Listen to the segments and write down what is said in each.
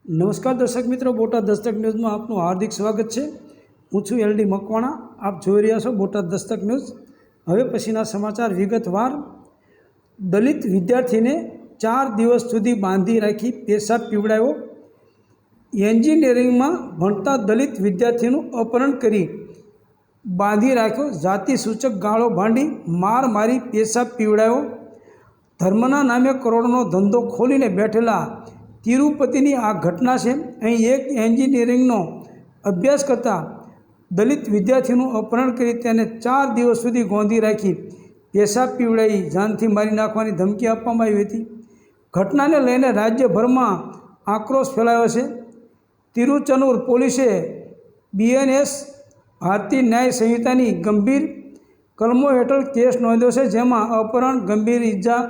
નમસ્કાર દર્શક મિત્રો, બોટાદ દસ્તક ન્યૂઝમાં આપનું હાર્દિક સ્વાગત છે। હું છું એલડી મકવાણા। આપ જોઈ રહ્યા છો બોટાદ દસ્તક ન્યૂઝ। હવે પછીના સમાચાર વિગતવાર। દલિત વિદ્યાર્થીને 4 દિવસ સુધી બાંધી રાખી પેશાબ પીવડાવ્યો। એન્જિનિયરિંગમાં ભણતા દલિત વિદ્યાર્થીનું અપહરણ કરી બાંધી રાખ્યો। જાતિસૂચક ગાળો ભાંડી માર મારી પેશાબ પીવડાવ્યો। ધર્મના નામે કરોડોનો ધંધો ખોલીને બેઠેલા તિરુપતિની આ ઘટના છે। અહીં એક એન્જિનિયરિંગનો અભ્યાસ કરતા દલિત વિદ્યાર્થીનું અપહરણ કરી તેને 4 દિવસ સુધી ગોંધી રાખી પેશાબ પીવડાવી જાનથી મારી નાખવાની ધમકી આપવામાં આવી હતી। ઘટનાને લઈને રાજ્યભરમાં આક્રોશ ફેલાયો છે। તિરુચનુર પોલીસે બીએનએસ ભારતીય ન્યાય સંહિતાની ગંભીર કલમો હેઠળ કેસ નોંધ્યો છે, જેમાં અપહરણ, ગંભીર ઇજા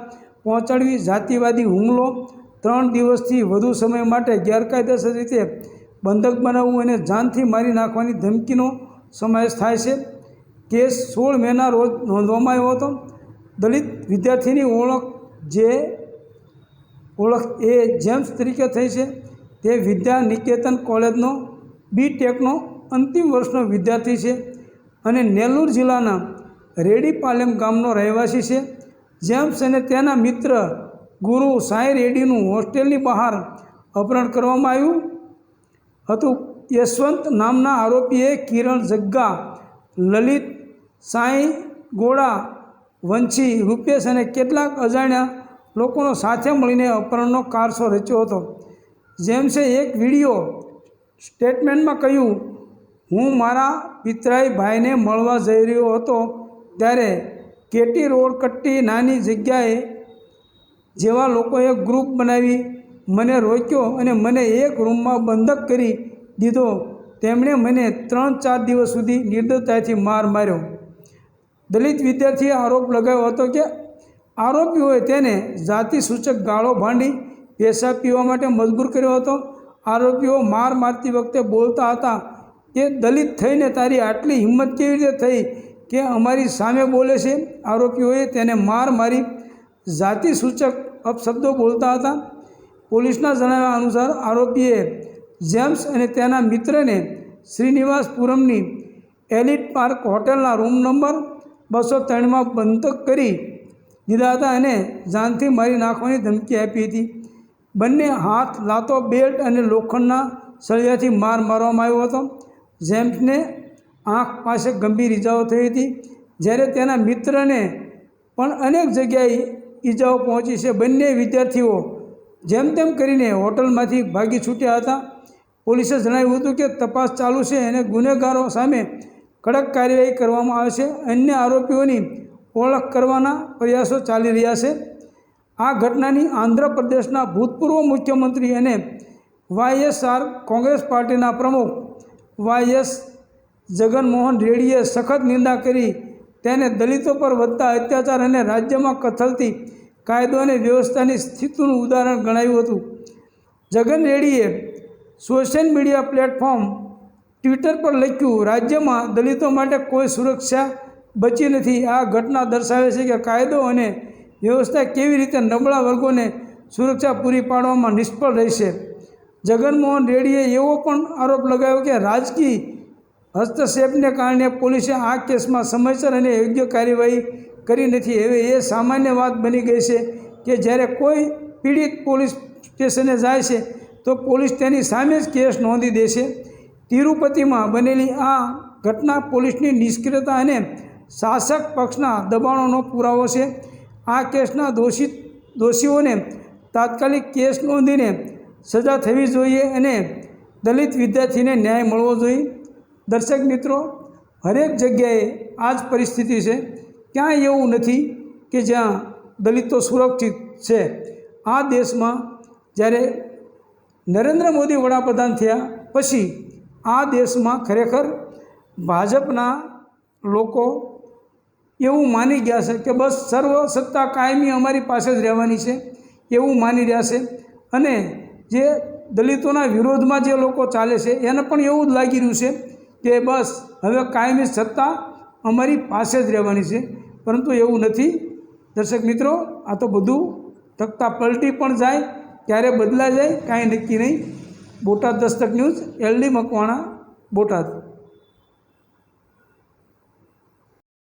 પહોંચાડવી, જાતિવાદી હુમલો, 3 દિવસથી વધુ સમય માટે ગેરકાયદેસર રીતે બંધક બનાવવું અને જાનથી મારી નાખવાની ધમકીનો સમાવેશ થાય છે। કેસ 16 મેના રોજ નોંધવામાં આવ્યો હતો। દલિત વિદ્યાર્થીની ઓળખ જેમ્સ તરીકે થઈ છે। તે વિદ્યા નિકેતન કોલેજનો BTechનો અંતિમ વર્ષનો વિદ્યાર્થી છે અને નેલ્લુર જિલ્લાના રેડીપાલેમ ગામનો રહેવાસી છે। જેમ્સ અને તેના મિત્ર ગુરુ સાંઈ રેડ્ડીનું હોસ્ટેલની બહાર અપહરણ કરવામાં આવ્યું હતું। યશવંત નામના આરોપીએ કિરણ જગ્ગા, લલિત, સાંઈ, ગોળા, વંશી, રૂપેશ અને કેટલાક અજાણ્યા લોકોનો સાથે મળીને અપહરણનો કારસો રચ્યો હતો। જેમ્સે એક વિડીયો સ્ટેટમેન્ટમાં કહ્યું, હું મારા પિતરાઈ ભાઈને મળવા જઈ રહ્યો હતો ત્યારે કેટી રોડ કટ્ટી નાની જગ્યાએ જેવા લોકોએ ગ્રુપ બનાવી મને રોક્યો અને મને એક રૂમમાં બંધક કરી દીધો। તેમણે મને 3-4 દિવસ સુધી નિર્દયતાથી માર માર્યો। દલિત વિદ્યાર્થીએ આરોપ લગાવ્યો હતો કે આરોપીઓએ તેને જાતિસૂચક ગાળો ભાંડી પેશાબ પીવા માટે મજબૂર કર્યો હતો। આરોપીઓ માર મારતી વખતે બોલતા હતા કે દલિત થઈને તારી આટલી હિંમત કેવી રીતે થઈ કે અમારી સામે બોલે છે। આરોપીઓએ તેને માર મારી જાતિસૂચક અપશબ્દો બોલતા હતા। પોલીસના જણાવ્યા અનુસાર આરોપીએ જેમ્સ અને તેના મિત્રને શ્રીનિવાસપુરમની એલિટ પાર્ક હોટેલના રૂમ નંબર 203માં બંધક કરી દીધા હતા અને જાનથી મારી નાખવાની ધમકી આપી હતી। બંને હાથ, લાતો, બેલ્ટ અને લોખંડના સળિયાથી માર મારવામાં આવ્યો હતો। જેમ્સને આંખ પાસે ગંભીર ઇજાઓ થઈ હતી, જ્યારે તેના મિત્રને પણ અનેક જગ્યાએ ઇજાઓ પહોંચી છે। બંને વિદ્યાર્થીઓ જેમ તેમ કરીને હોટલમાંથી ભાગી છૂટ્યા હતા। પોલીસે જણાવ્યું હતું કે તપાસ ચાલુ છે અને ગુનેગારો સામે કડક કાર્યવાહી કરવામાં આવશે। અન્ય આરોપીઓની ઓળખ કરવાના પ્રયાસો ચાલી રહ્યા છે। આ ઘટનાની આંધ્રપ્રદેશના ભૂતપૂર્વ મુખ્યમંત્રી અને YSR કોંગ્રેસ પાર્ટીના પ્રમુખ YS જગનમોહન રેડ્ડીએ સખત નિંદા કરી તેને દલિતો પર વધતા અત્યાચાર અને રાજ્યમાં કથળતી કાયદો અને વ્યવસ્થાની સ્થિતિનું ઉદાહરણ ગણાવ્યું હતું। જગન રેડ્ડીએ સોશિયલ મીડિયા પ્લેટફોર્મ ટ્વિટર પર લખ્યું, રાજ્યમાં દલિતો માટે કોઈ સુરક્ષા બચી નથી। આ ઘટના દર્શાવે છે કે કાયદો અને વ્યવસ્થા કેવી રીતે નબળા વર્ગોને સુરક્ષા પૂરી પાડવામાં નિષ્ફળ રહેશે। જગનમોહન રેડ્ડીએ એવો પણ આરોપ લગાવ્યો કે રાજકીય હસ્તક્ષેપને કારણે પોલીસે આ કેસમાં સમયસર અને યોગ્ય કાર્યવાહી કરી નથી। હવે એ સામાન્ય વાત બની ગઈ છે કે જ્યારે કોઈ પીડિત પોલીસ સ્ટેશને જાય છે તો પોલીસ તેની સામે જ કેસ નોંધી દે છે। તિરુપતિમાં બનેલી આ ઘટના પોલીસની નિષ્ક્રિયતા અને શાસક પક્ષના દબાણોનો પુરાવો છે। આ કેસના દોષીઓને તાત્કાલિક કેસ નોંધીને સજા થવી જોઈએ અને દલિત વિદ્યાર્થીને ન્યાય મળવો જોઈએ। દર્શક મિત્રો, હરેક જગ્યાએ આ જ પરિસ્થિતિ છે। ક્યાંય એવું નથી કે જ્યાં દલિતો સુરક્ષિત છે। આ દેશમાં જ્યારે નરેન્દ્ર મોદી વડાપ્રધાન થયા પછી આ દેશમાં ખરેખર ભાજપના લોકો એવું માની ગયા છે કે બસ સર્વ સત્તા કાયમી અમારી પાસે જ રહેવાની છે એવું માની રહ્યા છે અને જે દલિતોના વિરોધમાં જે લોકો ચાલે છે એને પણ એવું જ લાગી રહ્યું છે કે બસ હવે કાયમી સત્તા અમારી પાસે જ રહેવાની છે, પરંતુ એવું નથી। દર્શક મિત્રો, આ તો બધું તખ્તા પલટી પણ જાય, ક્યારે બદલા જાય કાંઈ નક્કી નહીં। Botad Dastak news, LD Makwana, Botad.